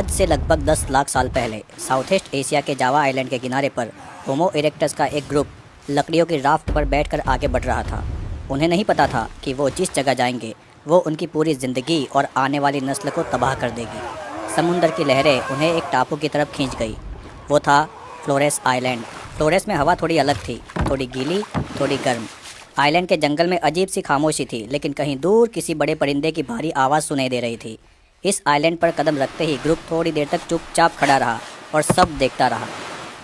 आज से लगभग 10 लाख साल पहले साउथ ईस्ट एशिया के जावा आइलैंड के किनारे पर होमो इरेक्टस का एक ग्रुप लकड़ियों की राफ्ट पर बैठकर आगे बढ़ रहा था। उन्हें नहीं पता था कि वो जिस जगह जाएंगे वो उनकी पूरी ज़िंदगी और आने वाली नस्ल को तबाह कर देगी। समुंदर की लहरें उन्हें एक टापू की तरफ खींच गई। वो था फ्लोरेस आइलैंड। फ्लोरेस में हवा थोड़ी अलग थी, थोड़ी गीली, थोड़ी गर्म। आइलैंड के जंगल में अजीब सी खामोशी थी, लेकिन कहीं दूर किसी बड़े परिंदे की भारी आवाज़ सुनाई दे रही थी। इस आइलैंड पर कदम रखते ही ग्रुप थोड़ी देर तक चुपचाप खड़ा रहा और सब देखता रहा।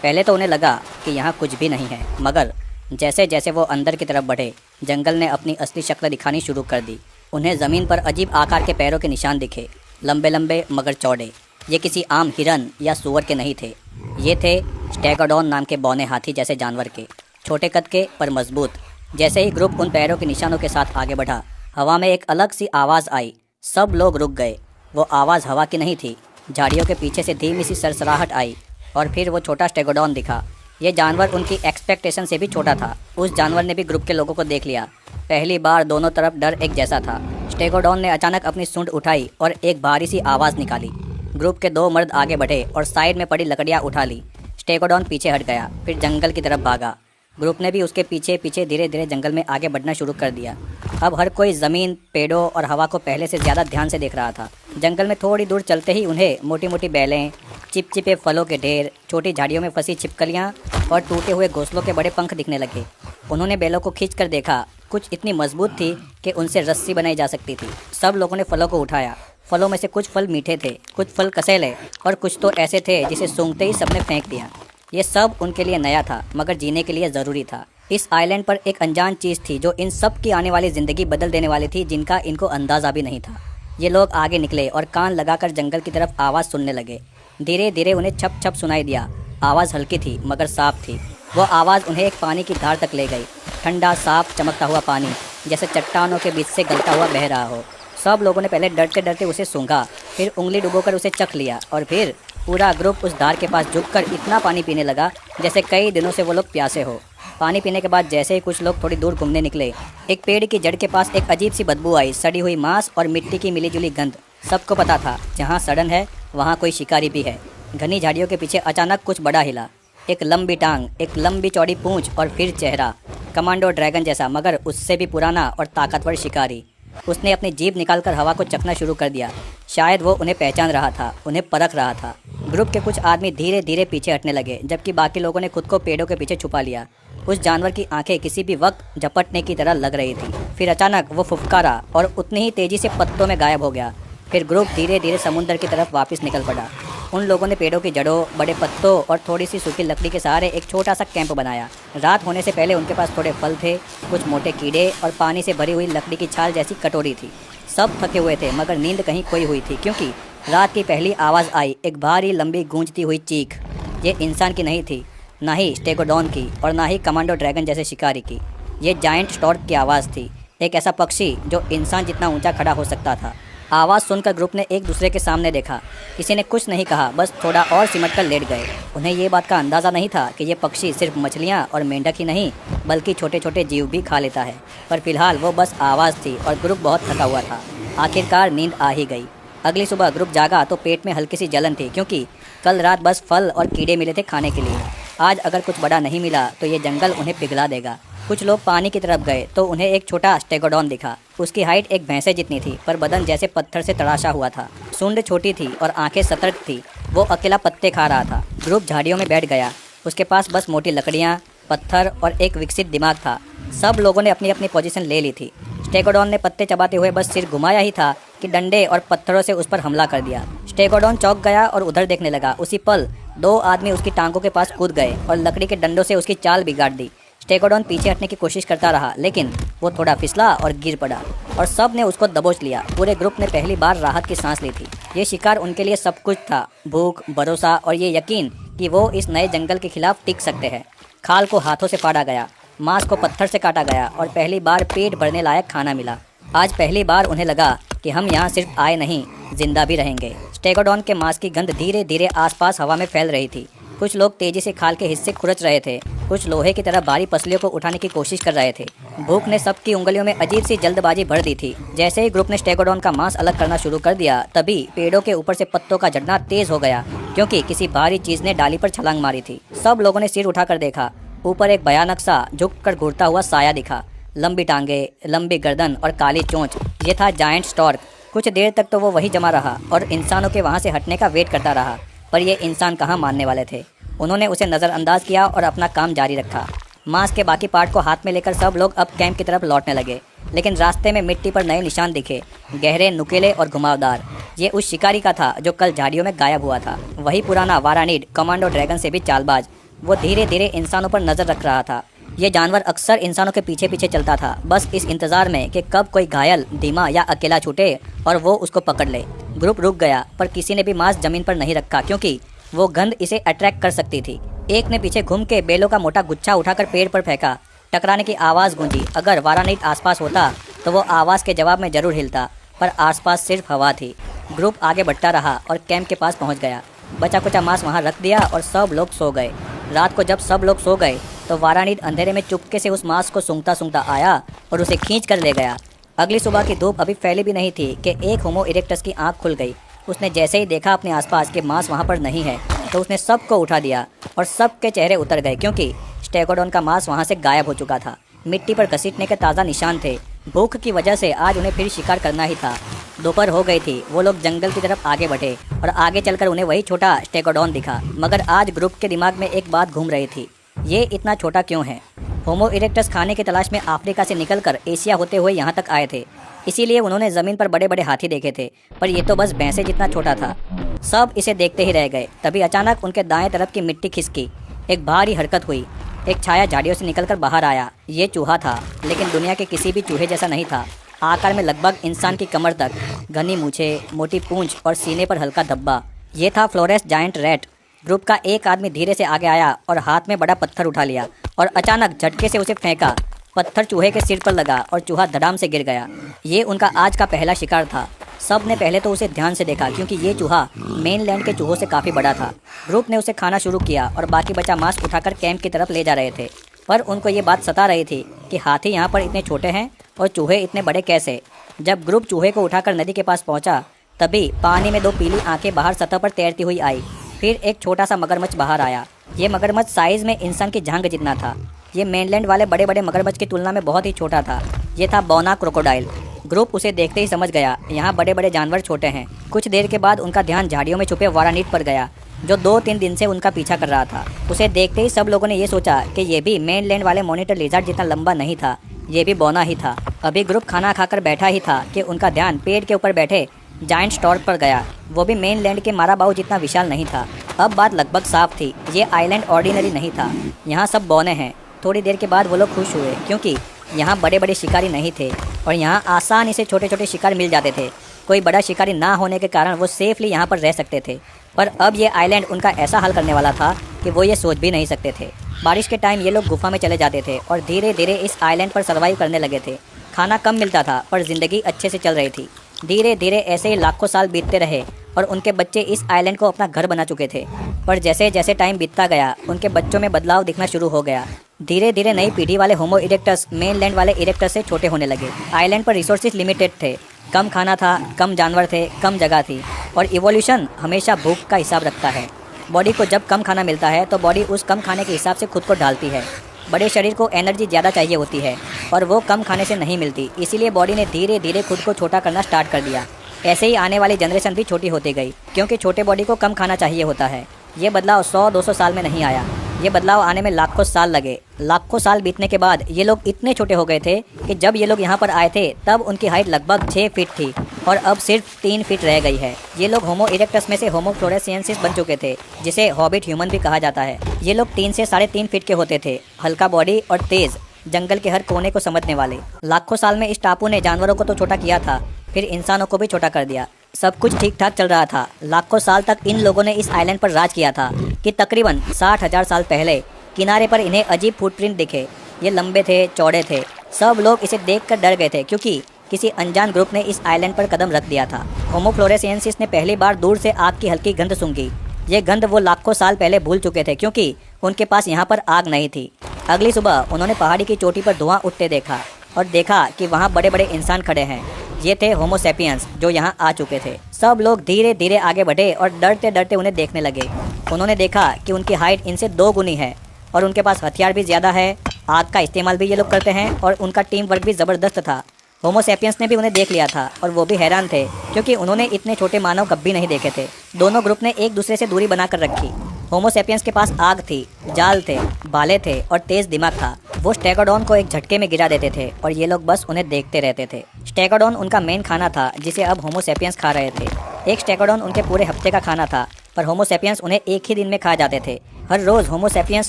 पहले तो उन्हें लगा कि यहाँ कुछ भी नहीं है, मगर जैसे जैसे वो अंदर की तरफ बढ़े जंगल ने अपनी असली शक्ल दिखानी शुरू कर दी। उन्हें ज़मीन पर अजीब आकार के पैरों के निशान दिखे, लंबे लंबे मगर चौड़े। ये किसी आम हिरन या सूअर के नहीं थे, ये थे स्टेगोडॉन नाम के बौने हाथी जैसे जानवर के, छोटे कद के पर मजबूत। जैसे ही ग्रुप उन पैरों के निशानों के साथ आगे बढ़ा, हवा में एक अलग सी आवाज़ आई। सब लोग रुक गए। वो आवाज़ हवा की नहीं थी। झाड़ियों के पीछे से धीमी सी सरसराहट आई और फिर वो छोटा स्टेगोडॉन दिखा। ये जानवर उनकी एक्सपेक्टेशन से भी छोटा था। उस जानवर ने भी ग्रुप के लोगों को देख लिया। पहली बार दोनों तरफ डर एक जैसा था। स्टेगोडॉन ने अचानक अपनी सूंड उठाई और एक भारी सी आवाज़ निकाली। ग्रुप के दो मर्द आगे बढ़े और साइड में पड़ी लकड़ियाँ उठा ली। स्टेगोडॉन पीछे हट गया, फिर जंगल की तरफ भागा। ग्रुप ने भी उसके पीछे पीछे धीरे धीरे जंगल में आगे बढ़ना शुरू कर दिया। अब हर कोई ज़मीन, पेड़ों और हवा को पहले से ज़्यादा ध्यान से देख रहा था। जंगल में थोड़ी दूर चलते ही उन्हें मोटी मोटी बेलें, चिपचिपे फलों के ढेर, छोटी झाड़ियों में फंसी छिपकलियाँ और टूटे हुए घोंसलों के बड़े पंख दिखने लगे। उन्होंने बेलों को खींच कर देखा। कुछ इतनी मजबूत थी कि उनसे रस्सी बनाई जा सकती थी। सब लोगों ने फलों को उठाया। फलों में से कुछ फल मीठे थे, कुछ फल कसेले और कुछ तो ऐसे थे जिसे सूंघते ही सबने फेंक दिया। ये सब उनके लिए नया था, मगर जीने के लिए ज़रूरी था। इस आइलैंड पर एक अनजान चीज़ थी जो इन सब की आने वाली ज़िंदगी बदल देने वाली थी, जिनका इनको अंदाज़ा भी नहीं था। ये लोग आगे निकले और कान लगाकर जंगल की तरफ आवाज़ सुनने लगे। धीरे धीरे उन्हें छप छप सुनाई दिया। आवाज़ हल्की थी मगर साफ थी। वो आवाज़ उन्हें एक पानी की धार तक ले गई। ठंडा, साफ, चमकता हुआ पानी, जैसे चट्टानों के बीच से गलता हुआ बह रहा हो। सब लोगों ने पहले डरते डरते उसे सूंघा, फिर उंगली डुबोकर उसे चख लिया और फिर पूरा ग्रुप उस धार के पास झुककर इतना पानी पीने लगा जैसे कई दिनों से वो लोग प्यासे हो। पानी पीने के बाद जैसे ही कुछ लोग थोड़ी दूर घूमने निकले, एक पेड़ की जड़ के पास एक अजीब सी बदबू आई। सड़ी हुई मांस और मिट्टी की मिलीजुली गंध। सबको पता था जहाँ सड़न है वहाँ कोई शिकारी भी है। घनी झाड़ियों के पीछे अचानक कुछ बड़ा हिला। एक लंबी टांग, एक लंबी चौड़ी पूंछ और फिर चेहरा। कमांडो ड्रैगन जैसा, मगर उससे भी पुराना और ताकतवर शिकारी। उसने अपनी जीभ निकालकर हवा को चखना शुरू कर दिया। शायद वो उन्हें पहचान रहा था, उन्हें परख रहा था। ग्रुप के कुछ आदमी धीरे धीरे पीछे हटने लगे, जबकि बाकी लोगों ने खुद को पेड़ों के पीछे छुपा लिया। उस जानवर की आंखें किसी भी वक्त झपटने की तरह लग रही थी। फिर अचानक वो फुफकारा और उतनी ही तेज़ी से पत्तों में गायब हो गया। फिर ग्रुप धीरे धीरे समुद्र की तरफ वापस निकल पड़ा। उन लोगों ने पेड़ों की जड़ों, बड़े पत्तों और थोड़ी सी सूखी लकड़ी के सहारे एक छोटा सा कैंप बनाया। रात होने से पहले उनके पास थोड़े फल थे, कुछ मोटे कीड़े और पानी से भरी हुई लकड़ी की छाल जैसी कटोरी थी। सब थके हुए थे, मगर नींद कहीं खोई हुई थी, क्योंकि रात की पहली आवाज़ आई, एक भारी लंबी गूंजती हुई चीख। ये इंसान की नहीं थी, ना ही स्टेगोडॉन की और ना ही कमांडो ड्रैगन जैसे शिकारी की। ये जायंट स्टॉर्क की आवाज़ थी, एक ऐसा पक्षी जो इंसान जितना ऊंचा खड़ा हो सकता था। आवाज़ सुनकर ग्रुप ने एक दूसरे के सामने देखा। किसी ने कुछ नहीं कहा, बस थोड़ा और सिमट कर लेट गए। उन्हें ये बात का अंदाज़ा नहीं था कि ये पक्षी सिर्फ मछलियाँ और मेंढक ही नहीं, बल्कि छोटे छोटे जीव भी खा लेता है। पर फिलहाल वो बस आवाज़ थी और ग्रुप बहुत थका हुआ था। आखिरकार नींद आ ही गई। अगली सुबह ग्रुप जागा तो पेट में हल्की सी जलन थी, क्योंकि कल रात बस फल और कीड़े मिले थे खाने के लिए। आज अगर कुछ बड़ा नहीं मिला तो ये जंगल उन्हें पिघला देगा। कुछ लोग पानी की तरफ गए तो उन्हें एक छोटा स्टेगोडॉन दिखा। उसकी हाइट एक भैंसे जितनी थी, पर बदन जैसे पत्थर से तराशा हुआ था। सूंड छोटी थी और आंखें सतर्क थी। वो अकेला पत्ते खा रहा था। ग्रुप झाड़ियों में बैठ गया। उसके पास बस मोटी लकड़ियाँ, पत्थर और एक विकसित दिमाग था। सब लोगों ने अपनी अपनी पोजीशन ले ली थी। स्टेगोडॉन ने पत्ते चबाते हुए बस सिर घुमाया ही था कि डंडे और पत्थरों से उस पर हमला कर दिया। स्टेगोडॉन चौंक गया और उधर देखने लगा। उसी पल दो आदमी उसकी टांगों के पास कूद गए और लकड़ी के डंडों से उसकी चाल बिगाड़ दी। स्टेगोडॉन पीछे हटने की कोशिश करता रहा, लेकिन वो थोड़ा फिसला और गिर पड़ा और सब ने उसको दबोच लिया। पूरे ग्रुप ने पहली बार राहत की सांस ली थी। ये शिकार उनके लिए सब कुछ था, भूख, भरोसा और ये यकीन कि वो इस नए जंगल के खिलाफ टिक सकते हैं। खाल को हाथों से फाड़ा गया, मांस को पत्थर से काटा गया और पहली बार पेट भरने लायक खाना मिला। आज पहली बार उन्हें लगा कि हम यहाँ सिर्फ आए नहीं, जिंदा भी रहेंगे। स्टेगोडॉन के मांस की गंध धीरे धीरे आसपास हवा में फैल रही थी। कुछ लोग तेजी से खाल के हिस्से खुरच रहे थे कुछ लोहे की तरह भारी पसलियों को उठाने की कोशिश कर रहे थे। भूख ने सबकी उंगलियों में अजीब सी जल्दबाजी भर दी थी। जैसे ही ग्रुप ने स्टेगोडॉन का मांस अलग करना शुरू कर दिया, तभी पेड़ों के ऊपर से पत्तों का झड़ना तेज हो गया, क्योंकि किसी भारी चीज ने डाली पर छलांग मारी थी। सब लोगों ने सिर उठाकर देखा। ऊपर एक भयानक सा झुककर घूरता हुआ साया दिखा। लंबी टांगे, लंबी गर्दन और काली चोंच। ये था जायंट स्टॉर्क। कुछ देर तक तो वो वही जमा रहा और इंसानों के वहाँ से हटने का वेट करता रहा, पर ये इंसान कहाँ मानने वाले थे। उन्होंने उसे नज़रअंदाज किया और अपना काम जारी रखा। मांस के बाकी पार्ट को हाथ में लेकर सब लोग अब कैंप की तरफ लौटने लगे, लेकिन रास्ते में मिट्टी पर नए निशान दिखे, गहरे, नुकीले और घुमावदार। ये उस शिकारी का था जो कल झाड़ियों में गायब हुआ था। वही पुराना वारानीड, कमांडो ड्रैगन से भी चालबाज। वो धीरे धीरे इंसानों पर नज़र रख रहा था। ये जानवर अक्सर इंसानों के पीछे पीछे चलता था, बस इस इंतज़ार में कि कब कोई घायल, धीमा या अकेला छूटे और वो उसको पकड़ ले। ग्रुप रुक गया, पर किसी ने भी मांस जमीन पर नहीं रखा, क्योंकि वो गंध इसे अट्रैक्ट कर सकती थी। एक ने पीछे घूम के बेलों का मोटा गुच्छा उठाकर पेड़ पर फेंका। टकराने की आवाज़ गूंजी। अगर वारानीड आसपास होता तो वो आवाज़ के जवाब में जरूर हिलता, पर आसपास सिर्फ हवा थी। ग्रुप आगे बढ़ता रहा और कैंप के पास पहुंच गया। बचा कुचा मांस वहां रख दिया और सब लोग सो गए। रात को जब सब लोग सो गए तो वारानीड अंधेरे में चुपके से उस मांस को सूंघता सूंघता आया और उसे खींच कर ले गया। अगली सुबह की धूप अभी फैली भी नहीं थी कि एक होमो इरेक्टस की आंख खुल गई। उसने जैसे ही देखा अपने आसपास कि मांस वहां पर नहीं है, तो उसने सबको उठा दिया और सबके चेहरे उतर गए, क्योंकि स्टेगोडॉन का मांस वहां से गायब हो चुका था। मिट्टी पर घसीटने के ताज़ा निशान थे। भूख की वजह से आज उन्हें फिर शिकार करना ही था। दोपहर हो गई थी। वो लोग जंगल की तरफ आगे बढ़े और आगे चलकर उन्हें वही छोटा स्टेगोडॉन दिखा। मगर आज ग्रुप के दिमाग में एक बात घूम रही थी, ये इतना छोटा क्यों है? होमो इरेक्टस खाने की तलाश में अफ्रीका से निकलकर एशिया होते हुए यहाँ तक आए थे, इसीलिए उन्होंने ज़मीन पर बड़े बड़े हाथी देखे थे, पर ये तो बस भैंसे जितना छोटा था। सब इसे देखते ही रह गए। तभी अचानक उनके दाएं तरफ की मिट्टी खिसकी। एक भारी हरकत हुई। एक छाया झाड़ियों से निकलकर बाहर आया। ये चूहा था, लेकिन दुनिया के किसी भी चूहे जैसा नहीं था। आकार में लगभग इंसान की कमर तक, घनी मूछें, मोटी पूंछ और सीने पर हल्का धब्बा। ये था फ्लोरेस जायंट रैट। ग्रुप का एक आदमी धीरे से आगे आया और हाथ में बड़ा पत्थर उठा लिया और अचानक झटके से उसे फेंका। पत्थर चूहे के सिर पर लगा और चूहा धड़ाम से गिर गया। ये उनका आज का पहला शिकार था। सब ने पहले तो उसे ध्यान से देखा, क्योंकि ये चूहा मेनलैंड के चूहों से काफ़ी बड़ा था। ग्रुप ने उसे खाना शुरू किया और बाकी बचा मांस उठाकर कैंप की तरफ ले जा रहे थे, पर उनको ये बात सता रही थी कि हाथी यहाँ पर इतने छोटे हैं और चूहे इतने बड़े कैसे। जब ग्रुप चूहे को उठाकर नदी के पास पहुँचा, तभी पानी में दो पीली आंखें बाहर सतह पर तैरती हुई आई। फिर एक छोटा सा मगरमच्छ बाहर आया। ये मगरमच्छ साइज़ में इंसान की जांघ जितना था। ये मेनलैंड वाले बड़े बड़े मगरमच्छ की तुलना में बहुत ही छोटा था। ये था बोना क्रोकोडाइल। ग्रुप उसे देखते ही समझ गया, यहाँ बड़े बड़े जानवर छोटे हैं। कुछ देर के बाद उनका ध्यान झाड़ियों में छुपे वारानीड पर गया, जो 2-3 दिन से उनका पीछा कर रहा था। उसे देखते ही सब लोगों ने ये सोचा कि ये भी मेनलैंड वाले मॉनिटर लिजार्ड जितना लंबा नहीं था, ये भी बोना ही था। अभी ग्रुप खाना खाकर बैठा ही था कि उनका ध्यान पेड़ के ऊपर बैठे जायंट स्टॉर्क पर गया। वो भी मेनलैंड के माराबाऊ जितना विशाल नहीं था। अब बात लगभग साफ थी, ये आइलैंड ऑर्डिनरी नहीं था। यहाँ सब बौने हैं। थोड़ी देर के बाद वो लोग खुश हुए, क्योंकि यहाँ बड़े बड़े शिकारी नहीं थे और यहाँ आसानी से छोटे छोटे शिकार मिल जाते थे। कोई बड़ा शिकारी ना होने के कारण वो सेफली यहाँ पर रह सकते थे। पर अब ये आइलैंड उनका ऐसा हाल करने वाला था कि वो ये सोच भी नहीं सकते थे। बारिश के टाइम ये लोग गुफा में चले जाते थे और धीरे धीरे इस आइलैंड पर सर्वाइव करने लगे थे। खाना कम मिलता था, पर ज़िंदगी अच्छे से चल रही थी। धीरे धीरे ऐसे ही लाखों साल बीतते रहे और उनके बच्चे इस आइलैंड को अपना घर बना चुके थे। पर जैसे जैसे टाइम बीतता गया, उनके बच्चों में बदलाव दिखना शुरू हो गया। धीरे धीरे नई पीढ़ी वाले होमो इरेक्टस मेनलैंड वाले इरेक्टस से छोटे होने लगे। आइलैंड पर रिसोर्सेज लिमिटेड थे, कम खाना था, कम जानवर थे, कम जगह थी। और इवोल्यूशन हमेशा भूख का हिसाब रखता है। बॉडी को जब कम खाना मिलता है तो बॉडी उस कम खाने के हिसाब से खुद को ढालती है। बड़े शरीर को एनर्जी ज़्यादा चाहिए होती है और वो कम खाने से नहीं मिलती, इसीलिए बॉडी ने धीरे धीरे खुद को छोटा करना स्टार्ट कर दिया। ऐसे ही आने वाली जनरेशन भी छोटी होती गई, क्योंकि छोटे बॉडी को कम खाना चाहिए होता है। ये बदलाव 100-200 साल में नहीं आया, ये बदलाव आने में लाखों साल लगे। लाखों साल बीतने के बाद ये लोग इतने छोटे हो गए थे कि जब ये लोग यहाँ पर आए थे तब उनकी हाइट लगभग 6 फीट थी और अब सिर्फ 3 फीट रह गई है। ये लोग होमो इरेक्टस में से होमो फ्लोरेसियंसिस बन चुके थे, जिसे हॉबिट ह्यूमन भी कहा जाता है। ये लोग 3 से 3.5 फीट के होते थे, हल्का बॉडी और तेज, जंगल के हर कोने को समझने वाले। लाखों साल में इस टापू ने जानवरों को तो छोटा किया था, फिर इंसानों को भी छोटा कर दिया। सब कुछ ठीक ठाक चल रहा था। लाखों साल तक इन लोगों ने इस आइलैंड पर राज किया था कि तकरीबन 60,000 साल पहले किनारे पर इन्हें अजीब फुटप्रिंट दिखे। ये लंबे थे, चौड़े थे। सब लोग इसे देखकर डर गए थे, क्योंकि किसी अनजान ग्रुप ने इस आइलैंड पर कदम रख दिया था। होमो फ्लोरेसियंसिस ने पहली बार दूर से आग की हल्की गंध सूंघी। ये गंध वो लाखों साल पहले भूल चुके थे क्योंकि उनके पास यहाँ पर आग नहीं थी। अगली सुबह उन्होंने पहाड़ी की चोटी पर धुआं उठते देखा और देखा कि वहाँ बड़े बड़े इंसान खड़े हैं। ये थे होमो सेपियंस जो यहाँ आ चुके थे। सब लोग धीरे धीरे आगे बढ़े और डरते डरते उन्हें देखने लगे। उन्होंने देखा कि उनकी हाइट इनसे 2 गुनी है और उनके पास हथियार भी ज़्यादा है। आग का इस्तेमाल भी ये लोग करते हैं और उनका टीम वर्क भी ज़बरदस्त था। होमो सेपियंस ने भी उन्हें देख लिया था और वो भी हैरान थे क्योंकि उन्होंने इतने छोटे मानव कभी नहीं देखे थे। दोनों ग्रुप ने एक दूसरे से दूरी बनाकर रखी। होमो सेपियंस के पास आग थी, जाल थे, भाले थे और तेज़ दिमाग था। वो स्टेगोडॉन को एक झटके में गिरा देते थे और ये लोग बस उन्हें देखते रहते थे। स्टेगोडॉन उनका मेन खाना था जिसे अब होमो सेपियंस खा रहे थे। एक स्टेगोडॉन उनके पूरे हफ्ते का खाना था पर होमो सेपियंस उन्हें एक ही दिन में खा जाते थे। हर रोज़ होमो सेपियंस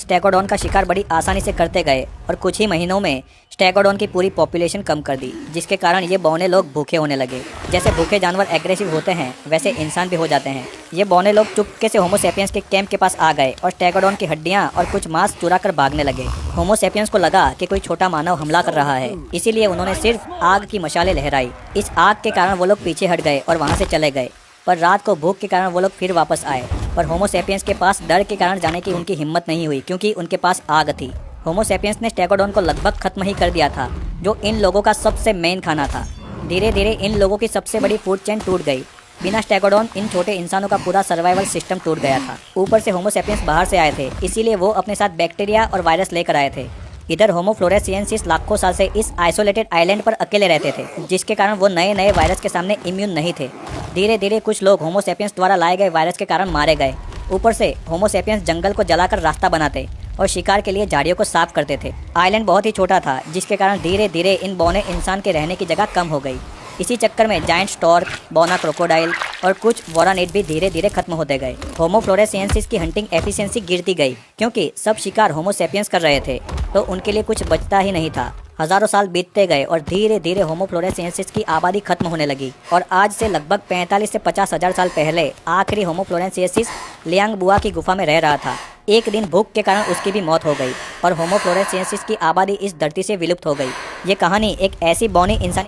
स्टेगोडॉन का शिकार बड़ी आसानी से करते गए और कुछ ही महीनों में स्टेगोडॉन की पूरी पॉपुलेशन कम कर दी, जिसके कारण ये बौने लोग भूखे होने लगे। जैसे भूखे जानवर एग्रेसिव होते हैं वैसे इंसान भी हो जाते हैं। ये बौने लोग चुपके से होमो सेपियंस के कैंप के पास आ गए और स्टेगोडॉन की हड्डियां और कुछ मांस चुरा कर भागने लगे। होमो सेपियंस को लगा कि कोई छोटा मानव हमला कर रहा है, इसीलिए उन्होंने सिर्फ आग की मशालें लहराई। इस आग के कारण वो लोग पीछे हट गए और वहाँ से चले गए। पर रात को भूख के कारण वो लोग फिर वापस आए, पर होमो सेपियंस के पास डर के कारण जाने की उनकी हिम्मत नहीं हुई क्योंकि उनके पास आग थी। होमो सेपियंस ने स्टेगोडॉन को लगभग खत्म ही कर दिया था, जो इन लोगों का सबसे मेन खाना था। धीरे धीरे इन लोगों की सबसे बड़ी फूड चेन टूट गई। बिना स्टेगोडॉन इन छोटे इंसानों का पूरा सर्वाइवल सिस्टम टूट गया था। ऊपर से होमो सेपियंस बाहर से आए थे, इसीलिए वो अपने साथ बैक्टीरिया और वायरस लेकर आए थे। इधर होमो फ्लोरेसियंसिस लाखों साल से इस आइसोलेटेड आइलैंड पर अकेले रहते थे, जिसके कारण वो नए नए वायरस के सामने इम्यून नहीं थे। धीरे धीरे कुछ लोग होमो सेपियंस द्वारा लाए गए वायरस के कारण मारे गए। ऊपर से होमो सेपियंस जंगल को जलाकर रास्ता बनाते और शिकार के लिए झाड़ियों को साफ करते थे। आइलैंड बहुत ही छोटा था, जिसके कारण धीरे धीरे इन बौने इंसान के रहने की जगह कम हो गई। इसी चक्कर में जायंट स्टॉर्क, बौना क्रोकोडाइल और कुछ वोरानिड भी धीरे धीरे खत्म होते गए। होमो फ्लोरेसियंसिस की हंटिंग एफिशिएंसी गिरती गई क्योंकि सब शिकार होमो सेपियंस कर रहे थे, तो उनके लिए कुछ बचता ही नहीं था। हजारों साल बीतते गए और धीरे धीरे होमो फ्लोरेसियंसिस की आबादी खत्म होने लगी और आज से लगभग 45 से 50 हजार साल पहले आखिरी होमो फ्लोरेसियंसिस लियांगबुआ की गुफा में रह रहा था। एक दिन भूख के कारण उसकी भी मौत हो गई और होमो फ्लोरेसियंसिस की आबादी इस धरती से विलुप्त हो गई। ये कहानी एक ऐसी बौनी इंसान